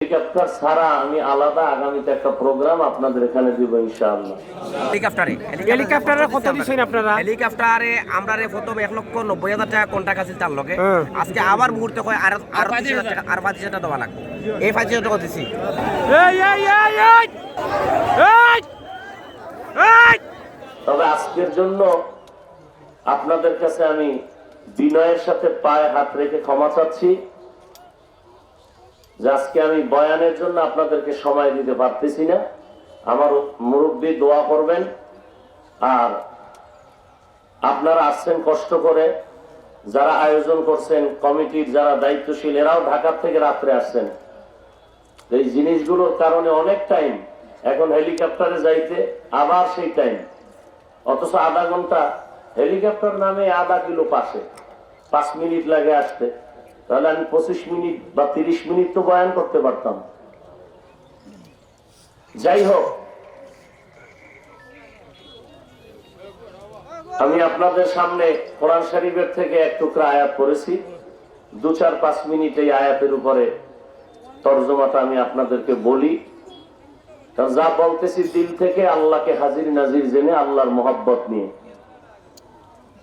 Helicopter ছাড়া আমি আলাদা আগামীতে একটা প্রোগ্রাম আপনাদের এখানে দিব ইনশাআল্লাহ। হেলিকপ্টারে কত দিছেন আপনারা? হেলিকপ্টারে আমরা প্রথম 1,90,000 টাকা কন্ট্রাক্ট আছে তার লগে। আজকে আবার মুহূর্তে কয় আর 25,000 টাকা আর 25,000 টাকা দেওয়া লাগবে। এই 25,000 টাকা দিছি। তবে আজকের জন্য আপনাদের কাছে আমি বিনয়ের সাথে পায়ে হাত রেখে ক্ষমা চাচ্ছি যে আজকে আমি বয়ানের জন্য আপনাদেরকে সময় দিতে পারতেছি না। আমার মুরব্বী দোয়া করবেন, আর আপনারা আসছেন কষ্ট করে, যারা আয়োজন করছেন কমিটির যারা দায়িত্বশীল এরাও ঢাকা থেকে রাত্রে আসছেন। এই জিনিসগুলোর কারণে অনেক টাইম, এখন হেলিকপ্টারে যাইতে আবার সেই টাইম, অথচ আধা ঘন্টা হেলিকপ্টার নামে আধা কিলো পাশে 5 মিনিট লাগে আসতে, তাহলে আমি 25 মিনিট বা 30 মিনিট তো বয়ান করতে পারতাম। যাই হোক, আমি আপনাদের সামনে কোরআন শরীফের থেকে এক টুকরা আয়াত পড়েছি। 2-4-5 মিনিট এই আয়াতের উপরে তর্জমাটা আমি আপনাদেরকে বলি, কারণ যা বলতেছি দিল থেকে, আল্লাহকে হাজির নাজির জেনে, আল্লাহর মোহাব্বত নিয়ে।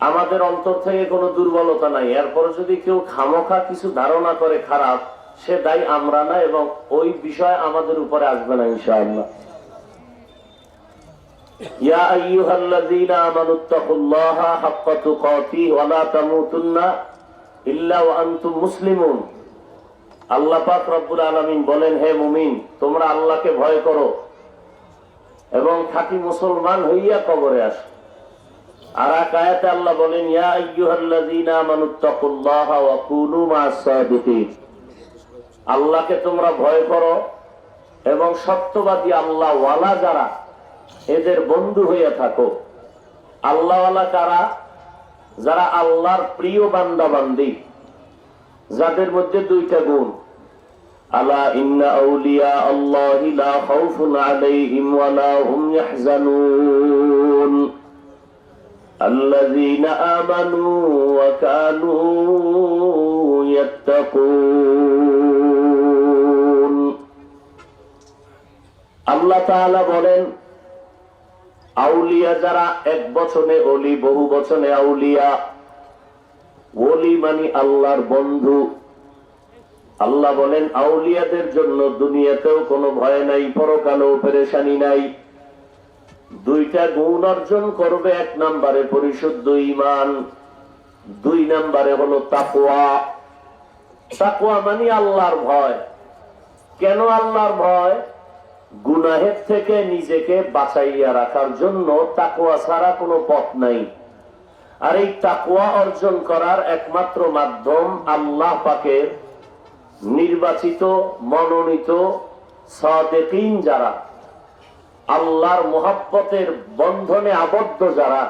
আমাদের অন্তর থেকে কোনো দুর্বলতা নাই, এরপরে যদি কেউ খামোখা কিছু ধারণা করে খারাপ, সে দায়ী আমরা না, এবং ওই বিষয় আমাদের উপরে আসবে না ইনশাআল্লাহ। ইয়া আইয়ুহাল্লাযীনা আমানুত্তাকুল্লাহা হাক্কা তুকাতিহি ওয়া লা তামুতুন্না ইল্লা ওয়া আনতুম মুসলিমুন। আল্লাহ পাক রব্বুল আলামিন বলেন, হে মুমিন, তোমরা আল্লাহকে ভয় করো এবং খাঁটি মুসলমান হইয়া কবরে আসো। আর এক আয়াতে আল্লাহ বলেন, ইয়া আইয়ুহাল্লাযীনা আমানুত্তাকুল্লাহা ওয়া কুনু মা'আস সাদিকিন। আল্লাহকে তোমরা ভয় করো এবং সত্যবাদী আল্লাহ ওয়ালা যারা, এদের বন্ধু হইয়া থাকো। আল্লাহ ওয়ালা কারা? যারা আল্লাহর প্রিয় বান্দা বান্দি, যাদের মধ্যে 2টা গুণ। আলা ইন্না আউলিয়া আল্লাহি লা খাউফুন আলাইহিম ওয়া লা হুম ইয়াহজানুন আল্লাযীনা আমানু ওয়া কানু ইয়াত্তাকুন। আল্লাহ তাআলা বলেন, আউলিয়া যারা, এক বচনে ওলি, বহু বচনে আউলিয়া। ওলি মানে আল্লাহর বন্ধু। আল্লাহ বলেন, আউলিয়াদের জন্য দুনিয়াতেও কোনো ভয় নাই, পরকালেও পেরেশানি নাই। 2টা গুণ অর্জন করবে। 1 নম্বরে পরিশুদ্ধ ঈমান, 2 নম্বরে হলো তাকওয়া। তাকওয়া মানে আল্লাহর ভয়। কেন আল্লাহর ভয়? গুনাহের থেকে নিজেকে বাঁচাইয়া রাখার জন্য তাকওয়া ছাড়া কোনো পথ নাই। আর এই তাকওয়া অর্জন করার একমাত্র মাধ্যম আল্লাহ পাকের নির্বাচিত, মনোনীত সাদিকিন যারা, আল্লাহর মুহাব্বতের বন্ধনে আবদ্ধ যারা,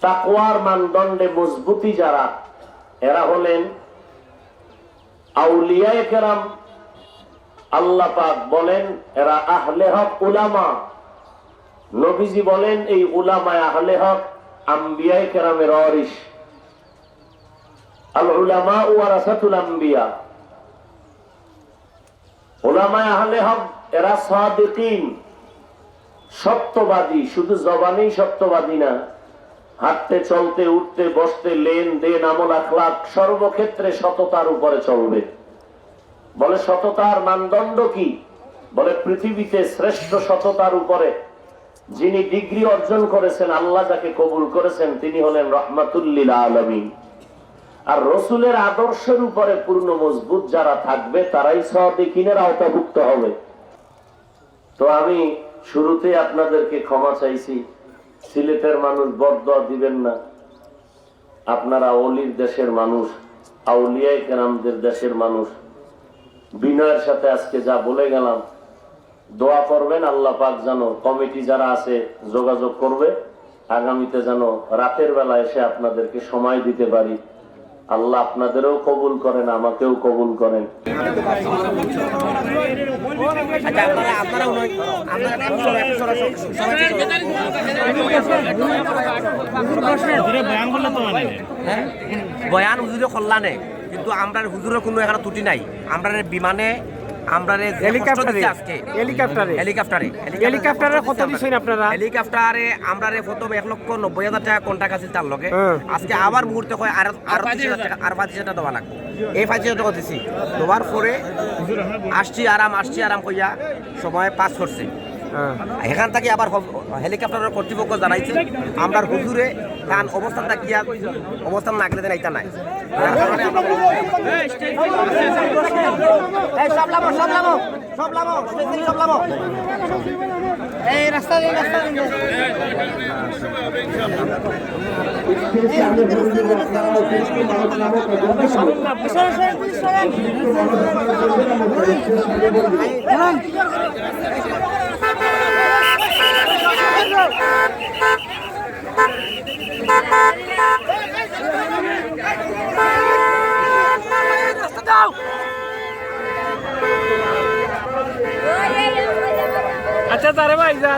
তাকওয়ার মানদণ্ডে মজবুতি যারা, এরা হলেন আউলিয়ায়ে কেরাম। আল্লাহ পাক বলেন এরা আহলে হক উলামা। নবীজি বলেন এই উলামায়ে আহলে হক আম্বিয়ায়ে কেরামের ওয়ারিস। আল উলামা ওয়ারাসাতুল আম্বিয়া। উলামায়ে আহলে হক এরা সাদিকিন, সত্যবাদী। শুধু জবানেই সত্যবাদী না, হাঁটতে, চলতে, উঠতে, বসতে, লেনদেন, আমল আখলাক সর্বক্ষেত্রে সততার উপরে চলবে। বলে সততার মানদণ্ড কি? বলে পৃথিবীতে শ্রেষ্ঠ সততার উপরে যিনি ডিগ্রি অর্জন করেছেন, আল্লাহ যাকে কবুল করেছেন, তিনি হলেন রাহমাতুল লিল আলামিন। আর রসুলের আদর্শের উপরে পূর্ণ মজবুত যারা থাকবে, তারাই সাদিকিনের আওতাভুক্ত হবে। তো আমি শুরুতে আপনাদেরকে ক্ষমা চাইছি, সিলেটের মানুষ বদদোয়া দিবেন না। আপনারা ওলির দেশের মানুষ, আউলিয়ায়ে কেরামদের দেশের মানুষ। বিনয়ের সাথে আজকে যা বলে গেলাম, দোয়া করবেন আল্লাহ পাক যেন, কমিটি যারা আছে যোগাযোগ করবে, আগামীতে যেন রাতের বেলা এসে আপনাদেরকে সময় দিতে পারি। আল্লাহ আপনাদেরও কবুল করেন, আমাকেও কবুল করেন। বয়ান হুজুরে কল্যাণে, কিন্তু আমরা হুজুরের কোনো এখানে ত্রুটি নাই। আমরা বিমানে আমরা রে হেলিকপ্টারে আজকে হেলিকপ্টারে হেলিকপ্টারে হেলিকপ্টারে কত দিছেন আপনারা হেলিকপ্টারে আমরা রে প্রথম 1,90,000 টাকা কন্ট্রাক্ট আছে তার লগে আজকে আবার মুহূর্তে কয় আর 30,000 টাকা আর 25,000 টাকা দেওয়া লাগবে এই 25,000 টাকা দিছি দেওয়ার পরে আসছি আরাম কইয়া সময় পাস করছে এখান থেকে আবার হেলিকপ্টারের কর্তৃপক্ষ জানাইছে আমরা হুজুরে তার অবস্থানটা কি অবস্থান না গেলে এইটা নাই যার কারণে আমরা এই সব লামো স্টেশন সব লামো এই রাস্তা দিয়ে আচ্ছা তারে ভাই যা